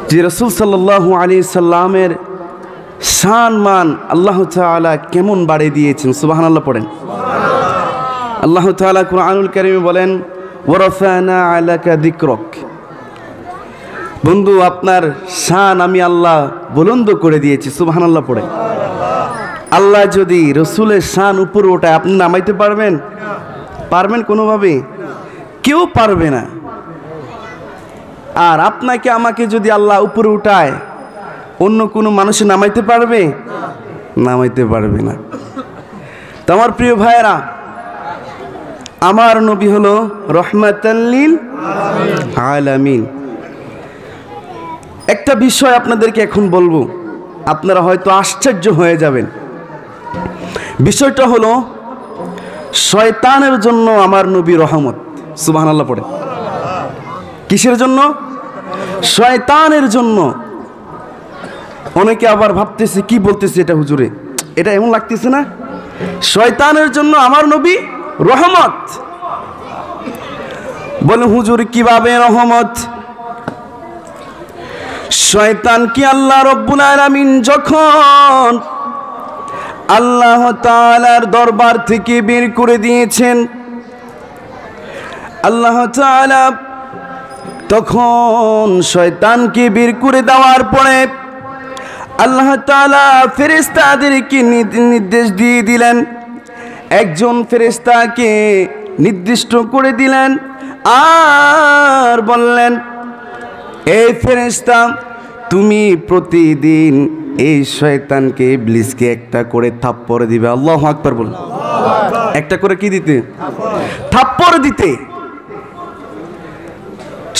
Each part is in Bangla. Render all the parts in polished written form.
যে রাসূল সাল্লাল্লাহু আলাইহি সাল্লামের শান মান আল্লাহ তাআলা কেমন বাড়িয়ে দিয়েছেন। সুবহানাল্লাহ পড়েন। আল্লাহ তাআলা কুরআনুল কারীমে বলেন ওয়ারাফানা আলাকা যিকরাক। বন্ধু, আপনার শান আমি আল্লাহ বুলন্দ করে দিয়েছি। সুবহানাল্লাহ পড়েন। আল্লাহ যদি রসুলের শান উপরে ওঠায়, আপনি নামাইতে পারবেন? পারবেন কোনোভাবে? কেউ পারবে না। আর আপনাকে আমাকে যদি আল্লাহ উপরে উঠায়, অন্য কোনো মানুষে নামাইতে পারবে? নামাইতে পারবে না। তো আমার প্রিয় ভাইয়েরা, আমার নবী হলো রহমাতাল লিল আলামিন। একটা বিষয় আপনাদেরকে এখন বলবো, আপনারা হয়তো আশ্চর্য হয়ে যাবেন। বিষয়টা হলো শয়তানের জন্য আমার নবী রহমত। সুবহানাল্লাহ পড়ে। কিসের জন্য? শয়তানের জন্য। অনেকে আবার ভাবতেছে কি বলতেছে এটা হুজুরে, এটা এমন লাগতেছে না? শয়তানের জন্য আমার নবী রহমত। বলে হুজুর কিভাবে রহমত? শয়তান কি আল্লাহ রব্বুল আলামিন যখন আল্লাহ তাআলার দরবার থেকে বের করে দিয়েছেন, আল্লাহ তাআলা তখন শয়তানকে বের করে দেওয়ার পরে আল্লাহ তাআলা ফেরেশতাদেরকে নির্দেশ দিয়ে দিলেন। একজন ফেরেশতাকে নির্দিষ্ট করে দিলেন আর বললেন, এই ফেরেশতা, তুমি প্রতিদিন এই শয়তানকে ইবলিসকে একটা করে থাপ্পড় দিবে। আল্লাহু আকবার বলুন। একটা করে কি দিতে? থাপ্পড় দিতে।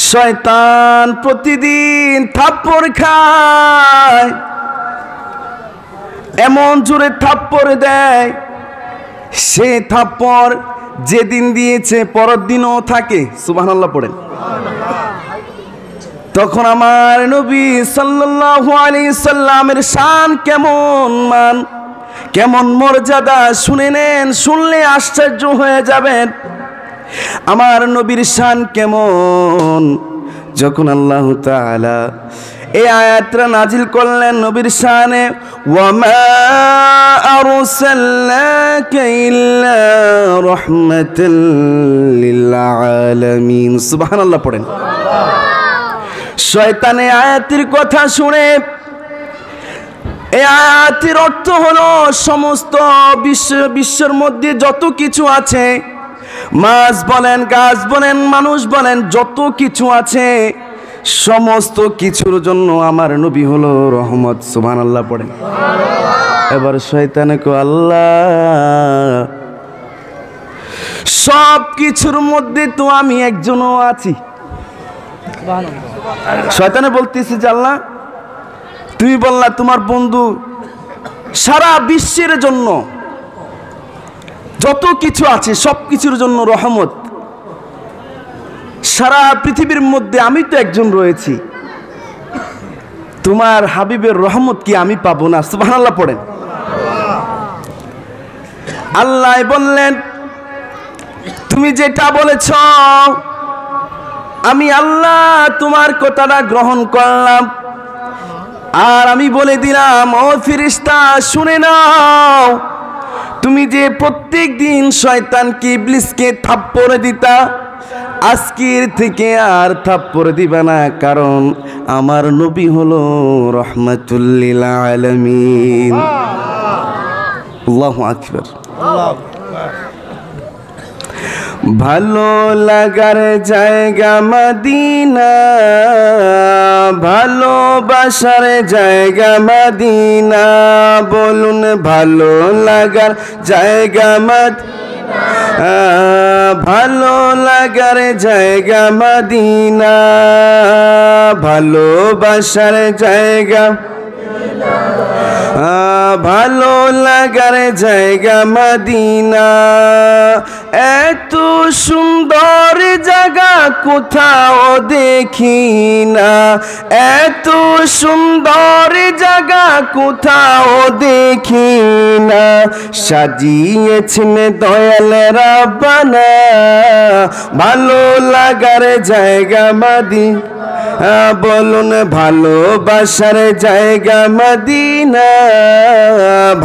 শয়তান প্রতিদিন থাপ্পড় খায়, এমন জোরে থাপ্পড় দেয়, সে থাপ্পড় যেদিন দিয়েছে পরের দিনও থাকে। সুবহানাল্লাহ পড়েন। তখন আমার নবী সাল্লাল্লাহু আলাইহি সাল্লামের শান কেমন, মান কেমন, মর্যাদা শুনে নেন, শুনলে আশ্চর্য হয়ে যাবেন। আমার নবীর শান কেমন, যখন আল্লাহ তাআলা এই আয়াতটা নাজিল করলেন নবীর শানে, ওয়ামা আরসালনাকা ইল্লা রাহমাতাল লিল আলামিন। সুবহানাল্লাহ পড়েন। শয়তানে আয়াতের কথা শুনে, এই আয়াতের অর্থ হলো সমস্ত বিশ্বের মধ্যে যত কিছু আছে, মাছ বলেন, গাছ বলেন, মানুষ বলেন, যত কিছু আছে, সমস্ত কিছুর জন্য আমার নবী হলো রহমত। সুবহানাল্লাহ পড়েন। এবার শয়তানে কো, আল্লাহ সব কিছুর মধ্যে তো আমি একজনও আছি। শয়তানে বলতেছে যে আল্লাহ, তুমি বললা তোমার বন্ধু সারা বিশ্বের জন্য যত কিছু আছে সব কিছুর জন্য রহমত, সারা পৃথিবীর মধ্যে আমি তো একজন রয়েছি, তোমার হাবিবের রহমত কি আমি পাবো না? সুবহানাল্লাহ পড়েন। আল্লাহ বললেন, তুমি যেটা বলেছ আমি আল্লাহ তোমার কথাটা গ্রহণ করলাম, আর আমি বলে দিলাম, ও ফেরেশতা শুনে নাও, তুমি যে প্রত্যেক দিন শয়তানকে ইবলিসকে থাপ্পড় দিতা, আজকের থেকে আর থাপ্পড় দিবা না, কারণ আমার নবী হলো রহমাতুল লিল আলামিন। আল্লাহু আকবার। ভালো লাগার জায়গা মদিনা, ভালোবাসার জায়গা মদিনা, বলুন ভালো লাগার জায়গা মদিনা, ভালো লাগার জায়গা মদিনা, ভালোবাসার জায়গা, ভালো লাগার জায়গা মদিনা, এত সুন্দর জায়গা কোথাও দেখি না, এত সুন্দর জায়গা কোথাও দেখি না, সাজিয়েছেন দয়াল রাব্বানা, ভালো লাগার জায়গা মদিনা, বলুন ভালোবাসার জায়গা মদিনা,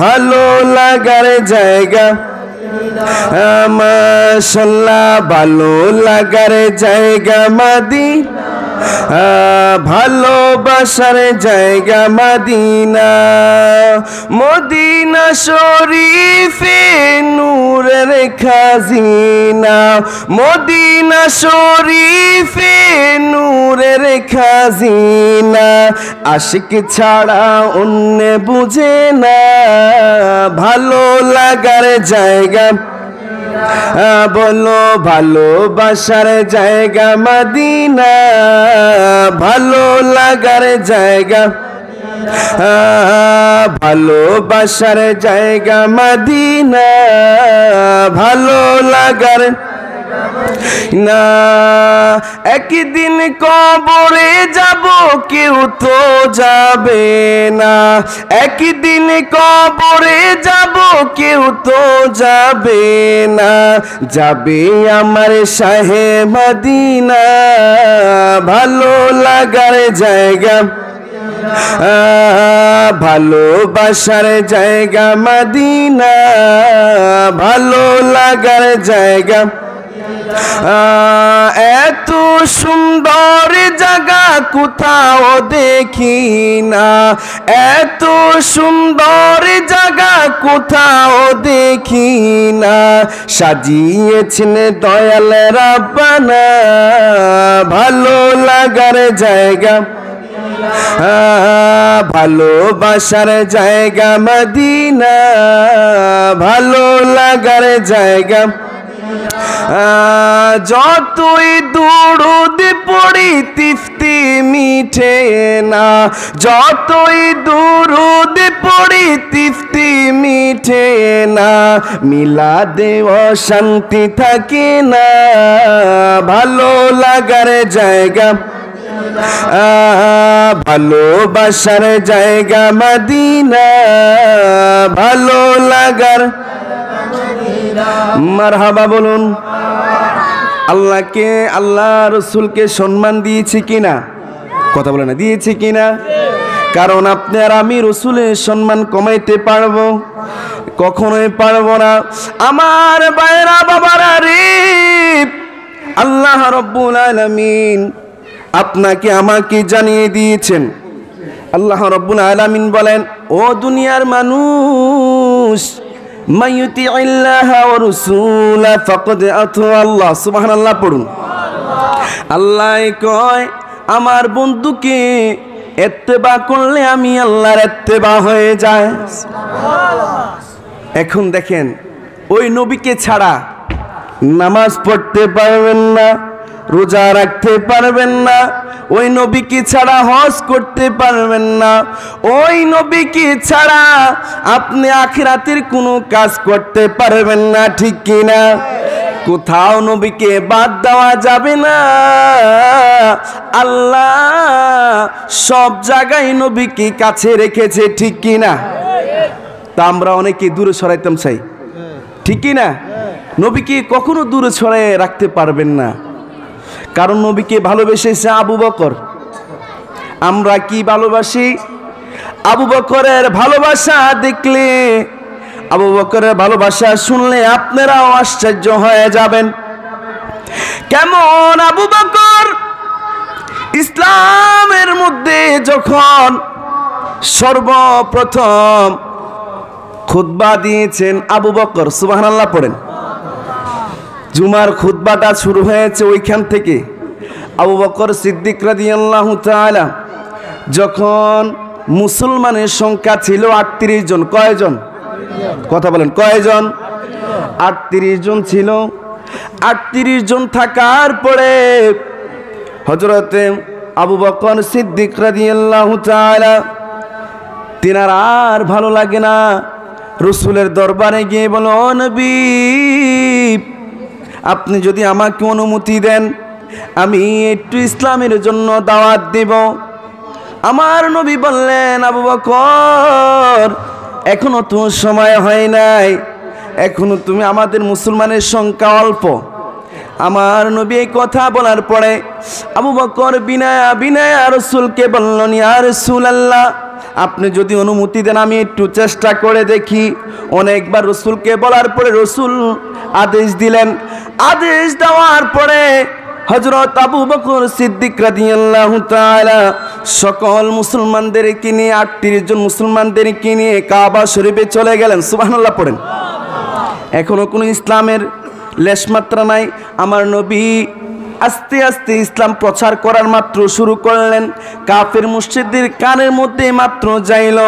ভালো লাগার জায়গা মাশাআল্লাহ, ভালো লাগার জায়গা মদিনা, ভালোবাসার জায়গা মদিনা। মদিনা শরীফে নূরের খাজিনা, মদিনা শরীফে নূরের খাজিনা। আশিক ছাড়া অন্য বুঝে না ভালো লাগার জায়গা, বলো ভালোবাসার জায়গা মদিনা, ভালো লাগার জায়গা, ভালোবাসার জায়গা মদিনা, ভালো লাগার না। একদিন কবরে যাব কেউ তো যাবে না, একদিন কবরে যাব কেউ তো যাবে না। যাবে আমার শাহে মদিনা, ভালো লাগার জায়গা, ভালোবাসার জায়গা মদিনা, ভালো লাগার জায়গা। এত সুন্দর জায়গা কোথাও দেখি না, এত সুন্দর জায়গা কোথাও দেখি না। সাজিয়েছেন দয়াল রাব্বানা ভালো লাগার জায়গা, ভালোবাসার জায়গা মদিনা, ভালো লাগার জায়গা। যতই দুরুদ পড়ি তৃপ্তি মিঠে না, যতই দুরুদ পড়ি তৃপ্তি মিঠে না। মিলাদে শান্তি থাকে না ভালো লাগার জায়গা, ভালোবাসার জায়গা মদিনা, ভালো লাগার। মারহাবা বলুন। আল্লাহকে, আল্লাহ রসুলকে সম্মান দিয়েছি কিনা? কথা বলে না, দিয়েছি কিনা? কারণ আপনি আর আমি রসুলের সম্মান কমাইতে পারবো? কখনোই পারবো না। আমার বাইরা বাবারা রে, আল্লাহ রব্বুল আলামিন আপনাকে আমাকে জানিয়ে দিয়েছেন। আল্লাহ রব্বুল আলামিন বলেন, ও দুনিয়ার মানুষ, মাইয়ুতিইল্লাহ ওয়া রাসূলা ফাকাদ আতা আল্লাহ। সুবহানাল্লাহ পড়ুন। আল্লাহ কয় আমার বন্ধুকে ইত্তেবা করলে আমি আল্লাহর ইত্তেবা হয়ে যায়। এখন দেখেন, ওই নবীকে ছাড়া নামাজ পড়তে পারবেন না, রোজা রাখতে পারবেন না, ওই নবীকে ছাড়া হজ করতে পারবেন না, ওই নবীকে ছাড়া আপনি আখিরাতের কোনো কাজ করতে পারবেন না, ঠিক কিনা? কোথাও নবীকে বাদ দেওয়া যাবে না। আল্লাহ সব জায়গায় নবীকে কাছে রেখেছে, ঠিক কিনা? তা আমরা অনেকে দূরে সরাইতাম চাই, ঠিক কিনা? নবীকে কখনো দূরে সরাই রাখতে পারবেন না, কারণ নবীকে ভালোবেসেছে আবু বকর। আমরা কি ভালোবাসি? আবু বকরের ভালোবাসা দেখলে, আবু বকরের ভালোবাসা শুনলে আপনারাও আশ্চর্য হয়ে যাবেন। কেমন আবু বকর ইসলামের মধ্যে যখন সর্বপ্রথম খুতবা দিয়েছেন আবু বকর, সুবহানাল্লাহ পড়েন। জুমার খুতবাটা শুরু হয়েছে ওইখান থেকে। আবু বকর সিদ্দিক রাদিয়াল্লাহু তাআলা যখন মুসলমানের সংখ্যা ছিল 38 জন। কয়জন? কথা বলেন, কয়জন? 38 জন ছিল। 38 জন থাকার পরে হযরতে আবু বকর সিদ্দিক রাদিয়াল্লাহু তাআলা তিনার আর ভালো লাগে না, রাসূলের দরবারে গিয়ে বলো, ও নবী, আপনি যদি আমাকে অনুমতি দেন আমি একটু ইসলামের জন্য দাওয়াত দেব। আমার নবী বললেন, আবু বকর এখনো তো সময় হয় নাই, এখনো তুমি, আমাদের মুসলমানের সংখ্যা অল্প, আমার নবী এই কথা বলার পরে আবু বকর বিনয়া বিনয়া রাসূলকে বললেন, ইয়া রাসূলুল্লাহ, আপনি যদি অনুমতি দেন আমি একটু চেষ্টা করে দেখি। অনেকবার রসুলকে বলার পরে রসুল আদেশ দিলেন। আদেশ দেওয়ার পরে হযরত আবু বকর সিদ্দিক রাদিয়াল্লাহু তাআলা সকল মুসলমানদেরকে নিয়ে 38 জন মুসলমানদেরকে নিয়ে কাবা শরীফে চলে গেলেন। সুবহানাল্লাহ পড়েন। এখনো কোনো ইসলামের লেশমাত্রা নাই। আমার নবী আস্তে আস্তে ইসলাম প্রচার করার মাত্র শুরু করলেন, কাফের মুশরিকদের কানের মধ্যে মাত্র যাইল।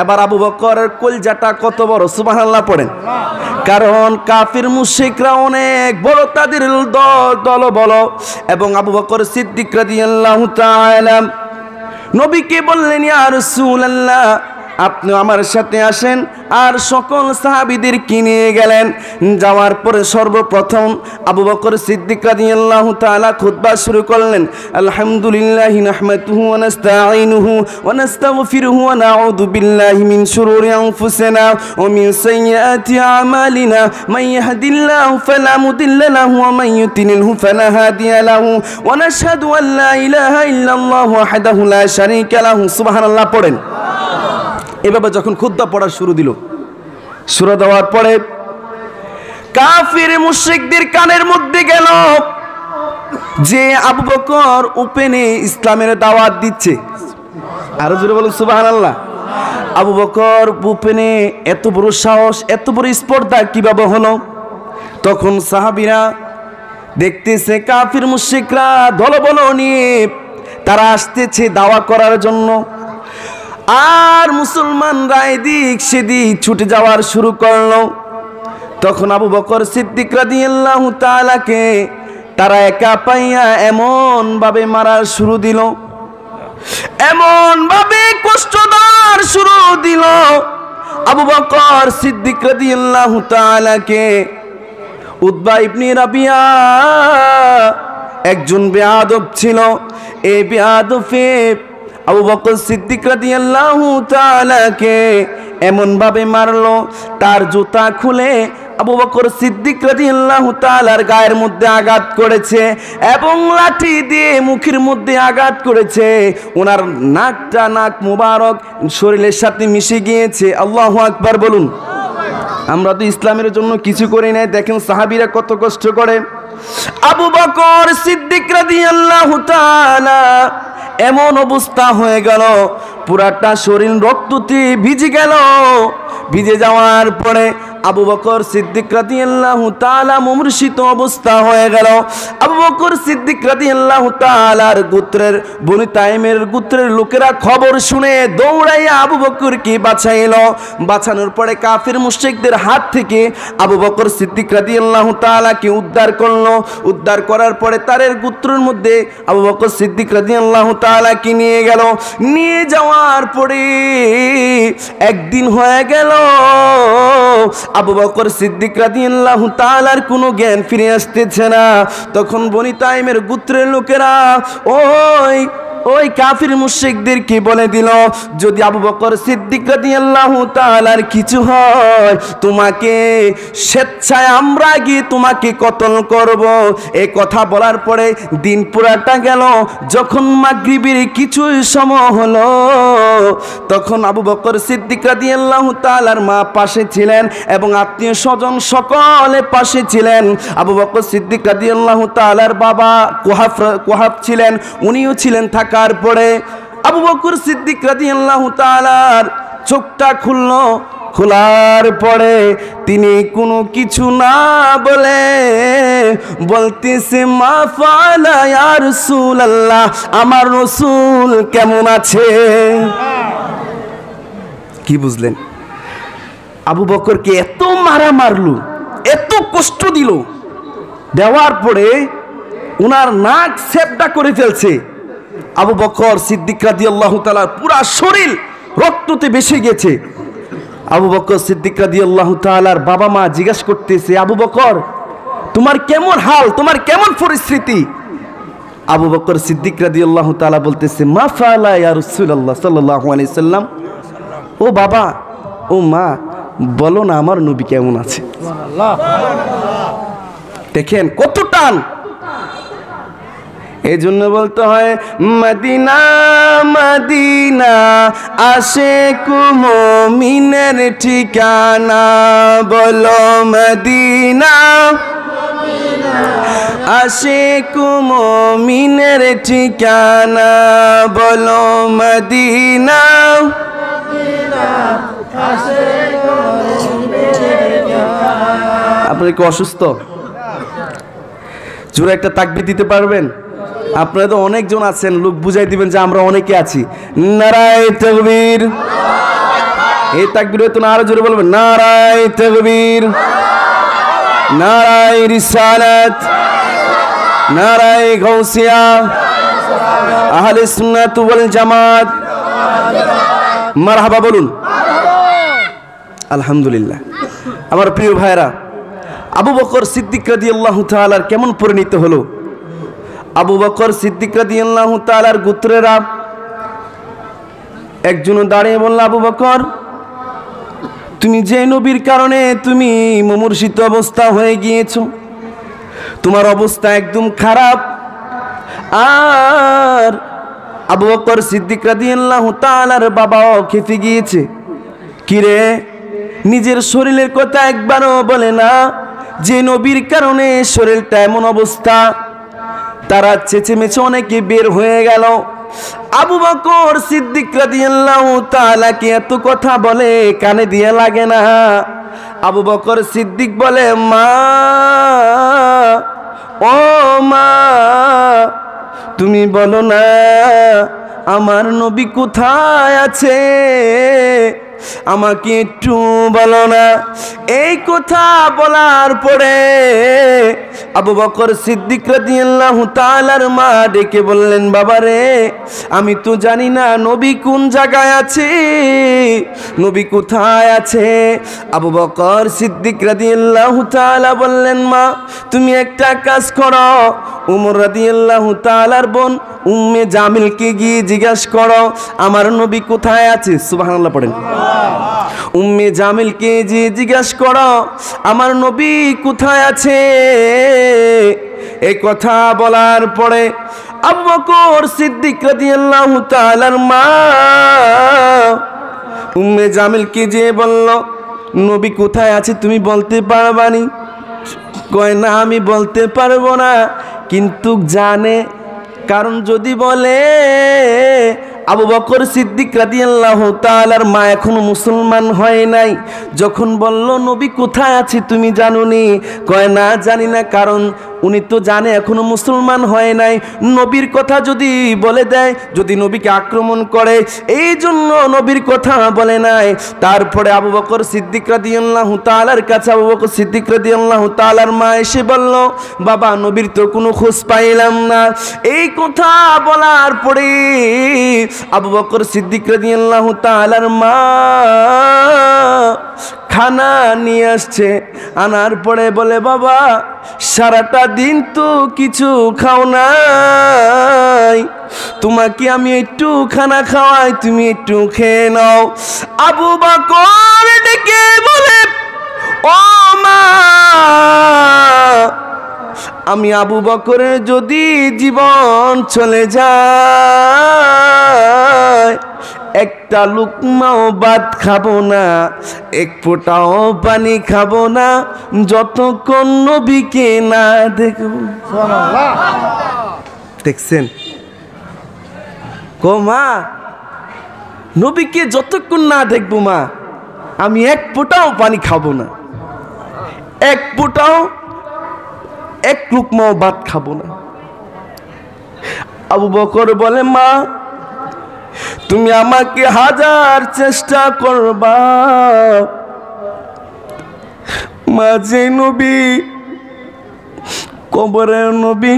এবার আবু বকরের কলজাটা কত বড়, সুবহানাল্লাহ পড়েন। কারণ কাফের মুশরিকরা অনেক বড়, তাদের দল বলো। এবং আবু বকর সিদ্দিক রাদিয়াল্লাহু তাআলা নবীকে বললেন, ইয়া রাসূলুল্লাহ, আপনি আমার সাথে আসেন। আর সকল সাহাবীদেরকে নিয়ে গেলেন। যাওয়ার পরে সর্বপ্রথম আবু বকর সিদ্দিক রাদিয়াল্লাহু তাআলা খুতবা শুরু করলেন। আলহামদুলিল্লাহি নাহমাদুহু ওয়া নাস্তাঈনুহু ওয়া নাস্তাগফিরুহু ওয়া নাউযু বিল্লাহি মিন শুরুরি আনফুসিনা ওয়া মিন সাইয়্যাতি আমালিনা মান ইয়াহদিল্লাহু ফালা মুদিল্লা লাহু ওয়া মান ইউদ্লিলহু ফালা হাদিয়া লাহু ওয়া নাশহাদু আন লা ইলাহা ইল্লাল্লাহু ওয়াহদাহু লা শারীকা লাহু। সুবহানাল্লাহ পড়েন। এভাবে যখন খুতবা পড়া শুরু দিল, শুরু দেওয়ার পরে কাফির মুশরিকদের কানের মধ্যে গেল যে আবু বকর ওপেনে ইসলামের দাওয়াত দিচ্ছে। আরো জোরে বলুন সুবহানাল্লাহ। আবু বকর ওপেনে এত বড় সাহস, এত বড় স্পর্ধা কিভাবে হলো? তখন সাহাবীরা দেখতেছে কাফির মুশরিকরা দলবল নিয়ে তারা আসতেছে দাওয়া করার জন্য। আর মুসলমানরা এদিক সেদিক ছুটে যাওয়ার শুরু করলো। তখন আবু বকর সিদ্দিক রাদিয়াল্লাহু তাআলাকে তারা একা পাইয়া এমন ভাবে মারার শুরু দিল, এমন ভাবে কষ্ট দেওয়ার শুরু দিল। আবু বকর সিদ্দিক রাদিয়াল্লাহু তাআলাকে উতবা ইবনে রাবিয়া একজন বেয়াদব ছিল। এই বেয়াদবে আবু বকর সিদ্দিক রাদিয়াল্লাহু তাআলাকে এমন ভাবে মারলো, তার জুতা খুলে আবু বকর সিদ্দিক রাদিয়াল্লাহু তাআলার গায়ের মধ্যে আঘাত করেছে এবং লাঠি দিয়ে মুখের মধ্যে আঘাত করেছে। ওনার নাক মুবারক শরীরের সাথে মিশে গিয়েছে। আল্লাহু আকবার বলুন। আমরা তো ইসলামের জন্য কিছু করি নাই, দেখেন সাহাবীরা কত কষ্ট করে। আবু বকর সিদ্দিক রাদিয়াল্লাহু তাআলা এমন অবস্থা হয়ে গেল, পুরাটা শরীর রক্ততে ভিজে গেল। ভিজে যাওয়ার পরে আবু বকর সিদ্দিক রাদিয়াল্লাহু তাআলা মুমূর্ষিত অবস্থা হয়ে গেল। আবু বকর সিদ্দিক রাদিয়াল্লাহু তাআলার গোত্রের বনি তাইমের গোত্রের লোকেরা খবর শুনে দৌড়াইয়া আবু বকরকে বাঁচাইলো। বাঁচানোর পরে কাফির মুশরিকদের হাত থেকে আবু বকর সিদ্দিক রাদিয়াল্লাহু তাআলাকে উদ্ধার করলো। উদ্ধার করার পরে তারের গোত্রের মধ্যে আবু বকর সিদ্দিক রাদিয়াল্লাহু তাআলাকে নিয়ে গেল। নিয়ে যাওয়ার পরে একদিন হয়ে গেল, আবু বকর সিদ্দিক রাদিয়াল্লাহু তাআলার কোনো জ্ঞান ফিরে আসতেছে না। তখন বনি তাইমের গোত্রের লোকেরা ওই কাফির মুশরিকদেরকে বলে দিল, যদি আবু বকর সিদ্দিক রাদিয়াল্লাহু তাআলার কিছু হয় তোমাকে স্বেচ্ছায় আমরা গিয়ে তোমাকে কতল করব। এই কথা বলার পরে দিন পুরাটা গেল। যখন মাগরিবের কিছু সময় হলো, তখন আবু বকর সিদ্দিক রাদিয়াল্লাহু তাআলার মা পাশে ছিলেন এবং আত্মীয় স্বজন সকলে পাশে ছিলেন। আবু বকর সিদ্দিক রাদিয়াল্লাহু তাআলার বাবা কুহাফ ছিলেন, উনিও ছিলেন। থাকার পরে আবু বকর সিদ্দিক রাদিয়াল্লাহু তাআলার চোখটা খুললো। খোলার পরে তিনি কোনো কিছু না বলে বলতেছে, মা ফালা ইয়া রাসূলুল্লাহ, আমার রাসূল কেমন আছে? কি বুঝলেন? আবু বকরকে এত মারা মারলো, এত কষ্ট দিল, দেওয়ার পরে ওনার নাক সেপটা করে ফেলছে। আবু বকর সিদ্দিক রাদিয়াল্লাহু তাআলা পুরা শরীর রক্ততে ভেসে গেছে। আবু বকর সিদ্দিক রাদিয়াল্লাহু তাআলার বাবা মা জিজ্ঞাসা করতেছে, আবু বকর তোমার কেমন হাল, তোমার কেমন পরিস্থিতি? আবু বকর সিদ্দিক রাদিয়াল্লাহু তাআলা বলতেছে, মা ফালা ইয়া রাসূলুল্লাহ সাল্লাল্লাহু আলাইহি সাল্লাম, ও বাবা ও মা বলো না আমার নবী কেমন আছে। দেখেন কত টান। এই জন্য বলতে হয় মদিনা মদিনা আশিক মুমিনের ঠিকানা, বলো মদিনা আশিক মুমিনের ঠিকানা, বলো মদিনা। আপনারা কি অসুস্থ? জোরে একটা তাকবীর দিতে পারবেন? আপনারা তো অনেকজন আছেন, লোক বুঝাই দিবেন যে আমরা অনেকে আছি। নারায়ে তাকবীর। এই তাকবীর হয়তো না, আরো জোরে বলবেন নারায়ে তাকবীর, নারায়ে রিসালাত, নারায়ে গাউসিয়া, আহলে সুন্নাত ওয়াল জামাত। মারহাবা বলুন। আলহামদুলিল্লাহ। আমার প্রিয় ভাইরা, আবু বকর সিদ্দিক রাদিয়াল্লাহু তাআলার কেমন পরিণত হলো? আবু বকর সিদ্দিক রাদিয়াল্লাহু তাআলার গোত্রেরা একজন দাঁড়িয়ে বলল, আবু বকর, তুমি যে নবীর কারণে তুমি মুমূর্ষিত অবস্থা হয়ে গিয়েছো, তোমার অবস্থা একদম খারাপ। আর আবু বকর সিদ্দিক রাদিয়াল্লাহু তাআলার বাবাও খেপে গিয়েছে। কিরে, নিজের শরীরের কথা একবারও বলে না, যে নবীর কারণে শরীরটা এমন অবস্থা। তারা চেঁচেমেচে অনেকে বের হয়ে গেল। আবু বকর সিদ্দিক রাদিয়াল্লাহু তাআলা কি এত কথা বলে কানে দিয়ে লাগে না? আবু বকর সিদ্দিক বলে, মা, ও মা, তুমি বলো না আমার নবী কোথায় আছে, আমাকে একটু বলো না। এই কথা বলার পরে আবু বকর সিদ্দিক রাদিয়াল্লাহু তাআলার মা ডেকে বললেন, বাবারে, আমি তো জানি না নবী কোন জায়গায় আছে, নবী কোথায় আছে। আবু বকর সিদ্দিক রাদিয়াল্লাহু তাআলা বললেন, মা, তুমি একটা কাজ করো, উমর রাদিয়াল্লাহু তাআলার বোন উম্মে জামিলকে গিয়ে জিজ্ঞাসা করো আমার নবী কোথায় আছে। সুবহানাল্লাহ পড়েন। উম্মে জামিলকে গিয়ে জিজ্ঞাসা করো আমার নবী কোথায় আছে। এই কথা বলার পরে আবু বকর সিদ্দিক রাদিয়াল্লাহু তাআলার মা উম্মে জামিলকে যে বলল, নবী কোথায় আছে তুমি বলতে পারবানি? কয় না, আমি বলতে পারবো না, কিন্তু জানে। কারণ যদি বলে, আবু বকর সিদ্দিক রাদিয়াল্লাহু তাআলার মা এখনো মুসলমান হয় নাই। যখন বলল নবী কোথায় আছে তুমি জানোনি? কয় না, জানি না, কারণ উনি তো জানে এখনো মুসলমান হয় নাই। নবীর কথা যদি বলে দেয়, যদি নবীকে আক্রমণ করে, এই জন্য নবীর কথা বলে নাই। তারপরে আবু বকর সিদ্দিক রাদিয়াল্লাহু তাআলার কাছে আবু বকর সিদ্দিক রাদিয়াল্লাহু তাআলার মা এসে বলল, বাবা, নবীর তো কোনো খোঁজ পাইলাম না। এই কথা বলার পরে আবু বকর সিদ্দিক রাদিয়াল্লাহু তাআলার মা খানা নিয়ে আসছে। আনার পরে বলে, বাবা, সারাটা দিন তো কিছু খাও নাই, তোমাকে আমি একটু খানা খাওয়াই, তুমি একটু খেয়ে নাও। আবু বকর ডেকে বলে, ও মা, আমি আবু বকরের যদি জীবন চলে যায়, একটা লুকমাও ভাত খাবো না, এক ফোঁটাও পানি খাবো না, যতক্ষণ নবীকে না দেখবো। দেখছেন? মা, নবীকে যতক্ষণ না দেখবো মা, আমি এক ফোঁটাও পানি খাবো না, এক ফোঁটাও, এক লুকমাও ভাত খাবো না। আবু বকর বলে, মা, তুমি আমাকে হাজার চেষ্টা করবা, মা, যে নবী, কবরের নবী,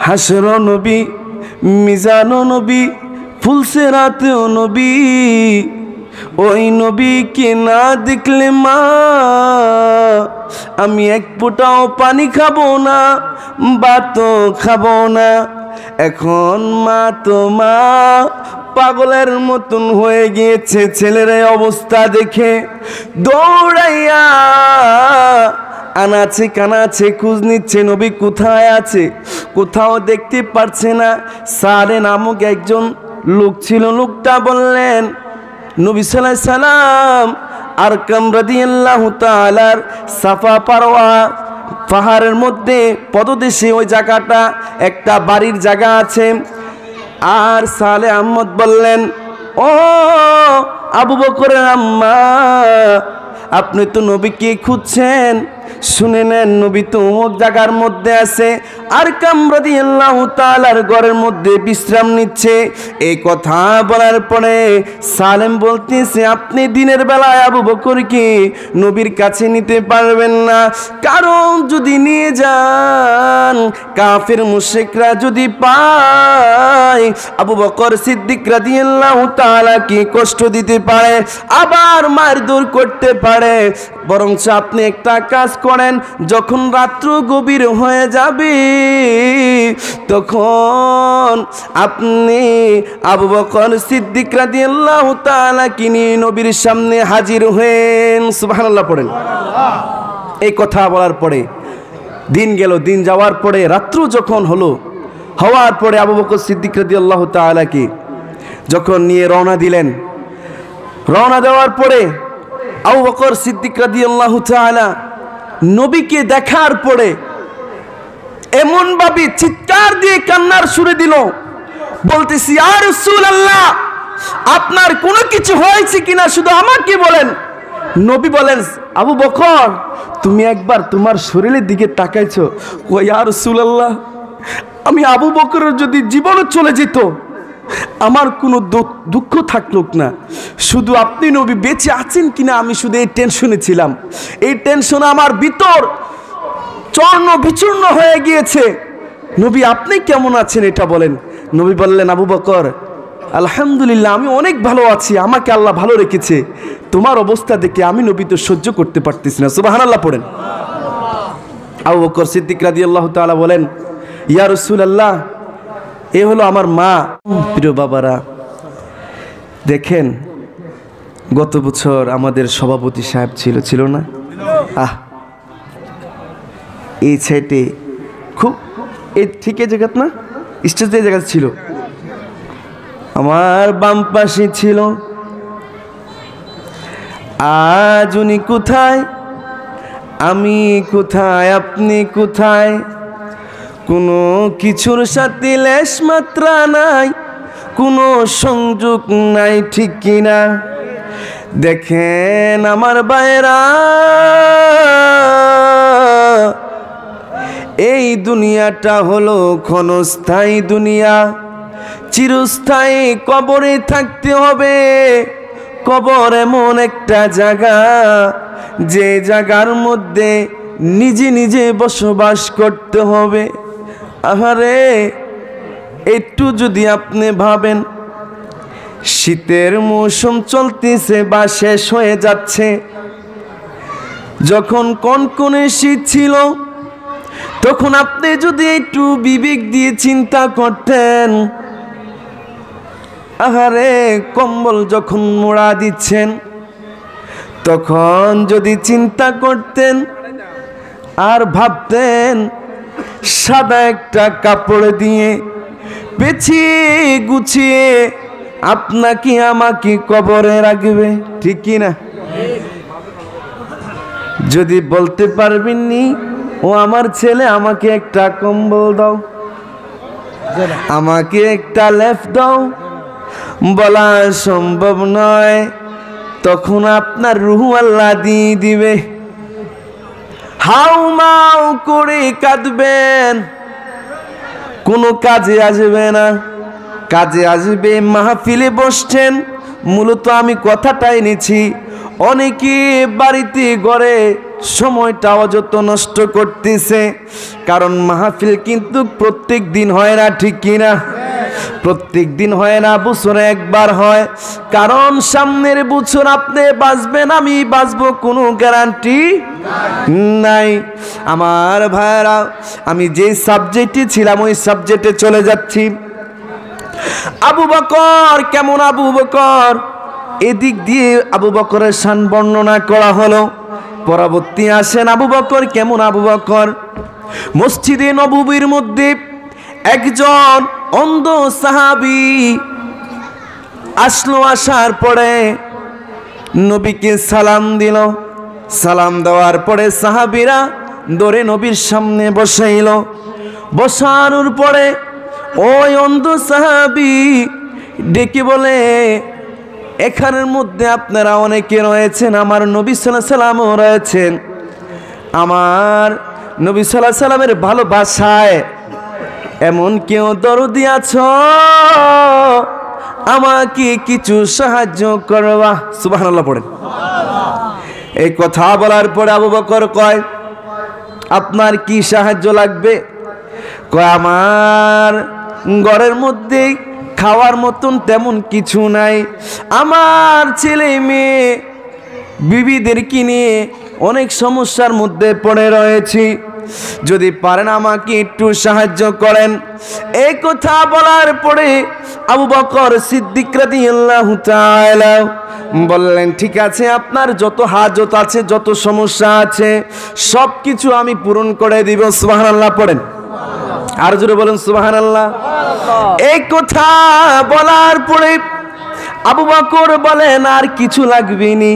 হাসরের নবী, মিজানও নবী, ফুলসিরাতেও নবী, ওই নবীকে না দেখলে মা আমি এক ফোঁটাও পানি খাবো না, ভাতও খাবো না। এখন মা তো মা পাগলের মতন হয়ে গিয়েছে ছেলের অবস্থা দেখে। দৌড়াইয়া আনাচে কানাচে খোঁজ নিচ্ছে নবী কোথায় আছে, কোথাও দেখতে পারছে না। সালে নামক একজন লোক ছিল, লোকটা বললেন নবী সাল্লাল্লাহু আলাইহি সাল্লাম আরকাম রাদিয়াল্লাহু তাআলার সাফা পারওয়া পাহাড়ের মধ্যে পদদেশে ওই জায়গাটা একটা বাড়ির জায়গা আছে। আর সালে আহমদ বললেন, ও আবু বকরের আম্মা, আপনি তো নবীকে খুঁজছেন, শুনে নেন নবী তো অমুক জায়গার মধ্যে আছে, আরকাম রাদিয়াল্লাহু তাআলার ঘরের মধ্যে বিশ্রাম নিচ্ছে। এই কথা বলার পরে সালেম বলতেছে, আপনি দিনের বেলায় আবু বকরকে নবীর কাছে নিতে পারবেন না, কারণ যদি নিয়ে যান কাফের মুশরিকরা যদি পায় আবু বকর সিদ্দিক রাদিয়াল্লাহু তাআলা কি কষ্ট দিতে পারে, আবার মারধর করতে পারে। বরঞ্চ আপনি একটা কাজ করেন, যখন রাত্র গভীর হয়ে যাবে তখন আপনি আবু বকর সিদ্দিক রাদিয়াল্লাহু তাআলা কি নিয়ে নবীর সামনে হাজির হয়েন। সুবহানাল্লাহ পড়েন। এই কথা বলার পরে দিন গেল, দিন যাওয়ার পরে রাত্র যখন হলো, হওয়ার পরে আবু বকর সিদ্দিক রাদিয়াল্লাহু তাআলা কি যখন নিয়ে রওনা দিলেন, রওনা দেওয়ার পরে আবু বকর সিদ্দিক রাদিয়াল্লাহু তাআলা নবীকে দেখার পরে এমন ভাবে চিৎকার দিয়ে কান্নার সুরে দিল, বলতেছি ইয়া রাসূলুল্লাহ, আপনার কোনো কিছু হয়েছে কিনা শুধু আমাকে বলেন। নবী বলেন, আবু বকর তুমি একবার তোমার শরীরের দিকে তাকাইছো? ও ইয়া রাসূলুল্লাহ, আমি আবু বকরের যদি জীবনও চলে যেত আমার কোনো দুঃখ থাকলো না, শুধু আপনি নবী বেঁচে আছেন কিনা আমি শুধু এই টেনশনে ছিলাম। এই টেনশনে আমার ভিতর চূর্ণ বিচূর্ণ হয়ে গিয়েছে। নবী আপনি কেমন আছেন এটা বলেন। নবী বললেন, আবু বকর আলহামদুলিল্লাহ আমি অনেক ভালো আছি, আমাকে আল্লাহ ভালো রেখেছে, তোমার অবস্থা দেখে আমি নবী তো সহ্য করতে পারতেছি না। সুবহানাল্লাহ পড়েন। আবু বকর সিদ্দিক রাদিয়াল্লাহু তাআলা বলেন, ইয়া রাসূলুল্লাহ, এ হলো আমার মা। প্রিয় বাবারা, দেখেন গত বছর আমাদের সভাপতি সাহেব ছিল না? এই সাইডে খুব এই ঠিক এই জায়গা না, স্টেজ এই জায়গা ছিল, আমার বাম পাশে ছিল। আজ উনি কোথায়, আমি কোথায়, আপনি কোথায়, কোনো কিছুর সাথে লেশ মাত্রা নাই, কোনো সংযোগ নাই, ঠিক কিনা? দেখেন আমার ভাইরা, এই দুনিয়াটা হলো ক্ষণস্থায়ী দুনিয়া, চিরস্থায়ী কবরে থাকতে হবে। কবর এমন একটা জায়গা যে জায়গার মধ্যে নিজে নিজে বসবাস করতে হবে। আহারে একটু যদি আপনি ভাবেন, শীতের মৌসুম চলতেছে বা শেষ হয়ে যাচ্ছে, যখন কনকনে শীত ছিল তখন আপনি যদি একটু বিবেক দিয়ে চিন্তা করতেন, আহারে কম্বল যখন মোড়া দিচ্ছেন তখন যদি চিন্তা করতেন আর ভাবতেন সাদা একটা কাপড় দিয়ে পেঁচিয়ে গুছিয়ে আপনাকে আমাকে কবরে রাখবে, ঠিক কি না? যদি বলতে পারবেননি, ও আমার ছেলে আমাকে একটা কম্বল দাও, আমাকে একটা লেপ দাও, বলা সম্ভব নয়, তখন আপনার রুহ আল্লাহ দিয়ে দিবে। হাউমাউ করে কাঁদবেন, কোনো কাজে আসবে না। কাজে আসবে মাহফিলে বসছেন। মূলত আমি কথাটা এনেছি, অনেকে বাড়িতে ঘরে সময়টা অযথ নষ্ট করতেছে, কারণ মাহফিল কিন্তু প্রত্যেক দিন হয় না, ঠিক কিনা? প্রত্যেক দিন হয় না, বছরে একবার হয়। কারণ সামনের বছর আপনি বাঁচবেন, আমি বাঁচবো, কোনো গ্যারান্টি নাই। আমার ভাইরা, আমি যে সাবজেক্টে ছিলাম ওই সাবজেক্টে চলে যাচ্ছি। আবু বকর কেমন আবু বকর, এদিক দিয়ে আবু বকরের শান বর্ণনা করা হলো। পরবর্তী আসেন আবু বকর। কেমন আবু বকর? মসজিদে নববীর মধ্যে একজন অন্ধ সাহাবী আসলো। আসার পরে নবীকে সালাম দিল। সালাম দেওয়ার পরে সাহাবীরা দৌড়ে নবীর সামনে বসাইল। বসানোর পরে ওই অন্ধ সাহাবী ডেকে বলে, এখানের মধ্যে আপনারা অনেকে রয়েছেন, আমার নবী সাল্লাল্লাহু আলাইহি সাল্লামও রয়েছেন। আমার নবী সাল্লাল্লাহু আলাইহি সাল্লামের ভালোবাসায় এমন কেউ দরদি আছো, আমাকে কিছু সাহায্য করবা? সুবহানাল্লাহ পড়েন। এই কথা বলার পরে আবু বকর কয়, আপনার কি সাহায্য লাগবে? কয়, আমার ঘরের মধ্যে খাওয়ার মতন তেমন কিছু নাই, আমার ছেলে মেয়ে বিবিদেরকে নিয়ে অনেক সমস্যার মধ্যে পড়ে রয়েছি, যদি পারেন আমাকে একটু সাহায্য করেন। এই কথা বলার পরে আবু বকর সিদ্দিক রাদিয়াল্লাহু তাআলা বললেন, ঠিক আছে, আপনার যত হাজত আছে, যত সমস্যা আছে, সব কিছু আমি পূরণ করে দিব। সুবহানাল্লাহ পড়েন, আর জোরে বলেন সুবহানাল্লাহ। এই কথা বলার পরে আবু বকর বলেন, আর কিছু লাগবে নি?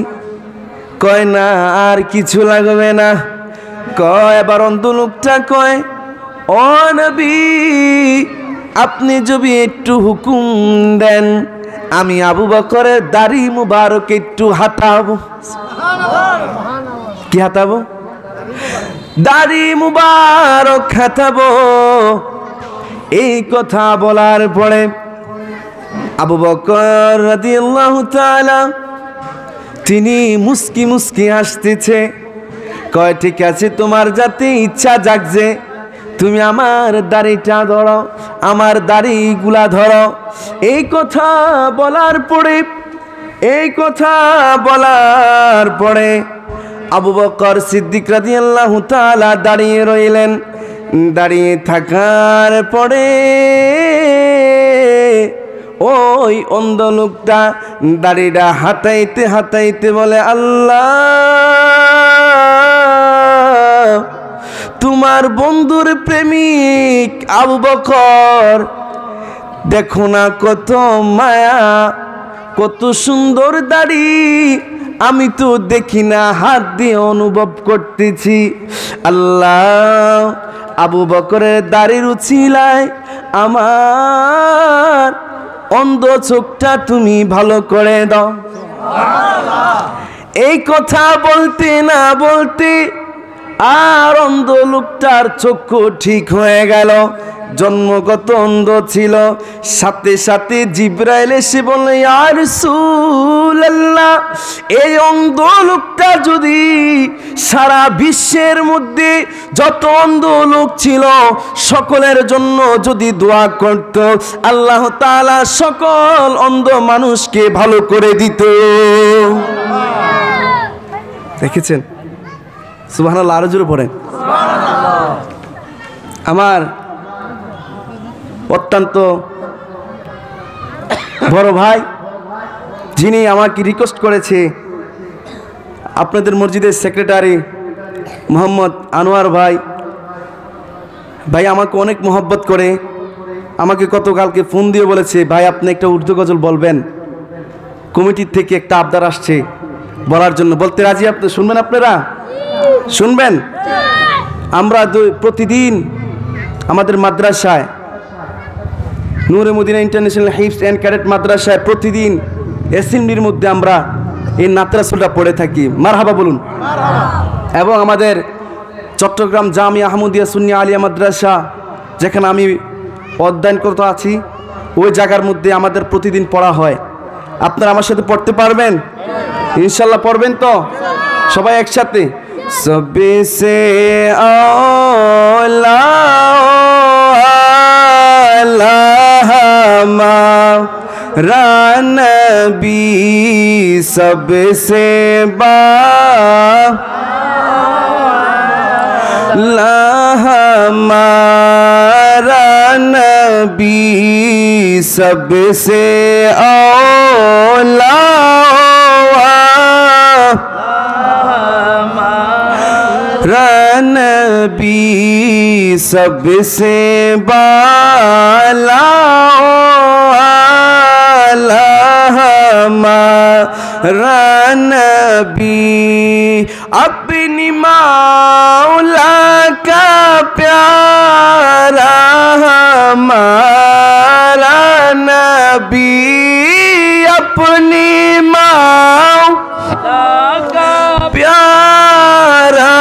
কয়, না আর কিছু লাগবে না। কয়, এবার অন্ধ লোকটা কয়, ও নবী, আপনি যদি একটু হুকুম দেন, আমি আবু বকরের দাড়ি মুবারক একটু হাতাবো। কি হাতাবো? দাড়ি মুবারক হাতাবো। এই কথা বলার পরে আবু বকর রাদিয়াল্লাহু তাআলা তিনি মুস্কি মুস্কি হাসতেছে। কয়, ঠিক আছে, তোমার যাতে ইচ্ছা জাগছে, তুমি আমার দাড়িটা ধরো, আমার দাড়িগুলা ধরো। এই কথা বলার পরে আবু বকর সিদ্দিক রাদিয়াল্লাহু তাআলা দাঁড়িয়ে রইলেন। দাঁড়িয়ে থাকার পরে ওই অন্ধ লোকটা দাড়িটা হাতাইতে হাতাইতে বলে, আল্লাহ, তোমার বন্ধুর প্রেমিক আবু বকর, দেখো না কত মায়া, কত সুন্দর দাড়ি, আমি তো দেখি না, হাত দিয়ে অনুভব করতেছি। আল্লাহ, আবু বকরের দাড়ির উছিলায় আমার অন্ধ চোখটা তুমি ভালো করে দাও। এই কথা বলতে না বলতে আর অন্ধ লোকটার চক্ষু ঠিক হয়ে গেল। জন্মগত অন্ধ ছিল। সাথে সাথে জিবরাইল এসে বলল, ইয়া রাসূলুল্লাহ, এই অন্ধ লোকটা যদি সারা বিশ্বের মধ্যে যত অন্ধ লোক ছিল সকলের জন্য যদি দোয়া করত, আল্লাহ তাআলা সকল অন্ধ মানুষকে ভালো করে দিত। দেখেছেন? সুবহানাল্লাহ, আরো জোরে পড়েন। আমার অত্যন্ত বড় ভাই, যিনি আমাকে রিকোয়েস্ট করেছে, আপনাদের মসজিদের সেক্রেটারি মোহাম্মদ আনোয়ার ভাই আমাকে অনেক মহব্বত করে, আমাকে গতকালকে ফোন দিয়ে বলেছে, ভাই আপনি একটা উর্দু গজল বলবেন, কমিটির থেকে একটা আবদার আসছে বলার জন্য। বলতে রাজি? আপনি শুনবেন? আপনারা শুনবেন? আমরা প্রতিদিন আমাদের মাদ্রাসায়, নূরে মদিনা ইন্টারন্যাশনাল হিফজ অ্যান্ড ক্যাডেট মাদ্রাসায় প্রতিদিন অ্যাসেম্বলির মধ্যে আমরা এই নাতরাসুলটা পড়ে থাকি। মারহাবা বলুন। এবং আমাদের চট্টগ্রাম জামিয়া আহমদিয়া সুন্নিয়া আলিয়া মাদ্রাসা, যেখানে আমি অধ্যয়নরত আছি, ওই জায়গার মধ্যে আমাদের প্রতিদিন পড়া হয়। আপনারা আমার সাথে পড়তে পারবেন? ইনশাল্লাহ পড়বেন তো? সবাই একসাথে। সবসে আলা নবী সবসে हमारा नबी सबसे औला नबी सबसे बाला आला हमारा नबी अपनी मौला का प्यारा हमारा नबी अपनी मौला का प्यारा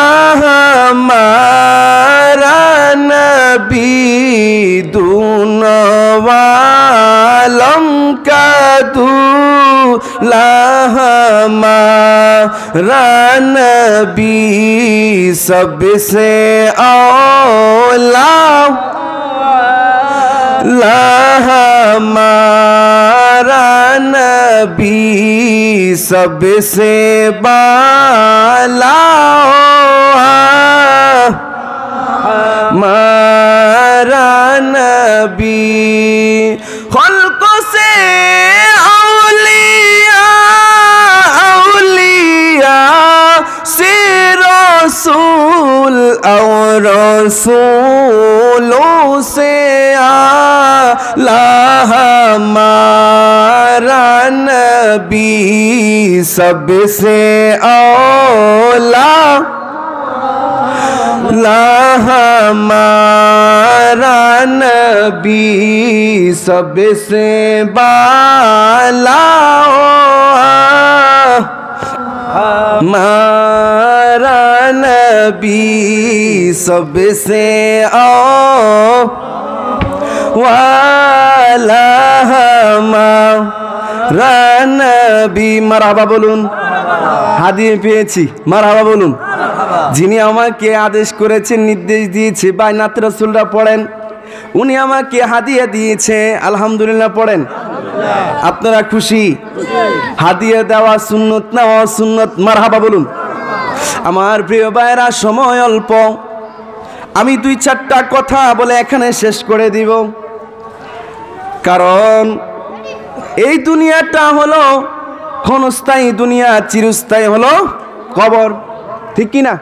हमारा नबी दूनों वालम का दूल्हा हमारा नबी सबसे औला हमारा नबी सबसे बाला हमारा नबी खल्क़ों से औलिया औलिया से रसूल और रसूलों से आला हमारा नबी सबसे औला हमारा नबी सबसे बाला हमारा नबी सबसे वाला हमारा नबी মারহাবা বলুন হাদিয়া পেয়েছি মারহাবা বলুন যিনি আমাকে আদেশ করেছেন নির্দেশ দিয়েছে বাইনাত রাসূলরা পড়েন উনি আমাকে হাদিয়া দিয়েছে আলহামদুলিল্লাহ পড়েন আপনারা খুশি হাদিয়া দেওয়া সুন্নাত নেওয়া সুন্নাত মারহাবা বলুন আমার প্রিয় ভাইরা সময় অল্প আমি দুই চারটা কথা বলে এখানে শেষ করে দিব কারণ এই দুনিয়াটা হলো ক্ষণস্থায়ী দুনিয়া চিরস্থায়ী হলো কবর ঠিক কি না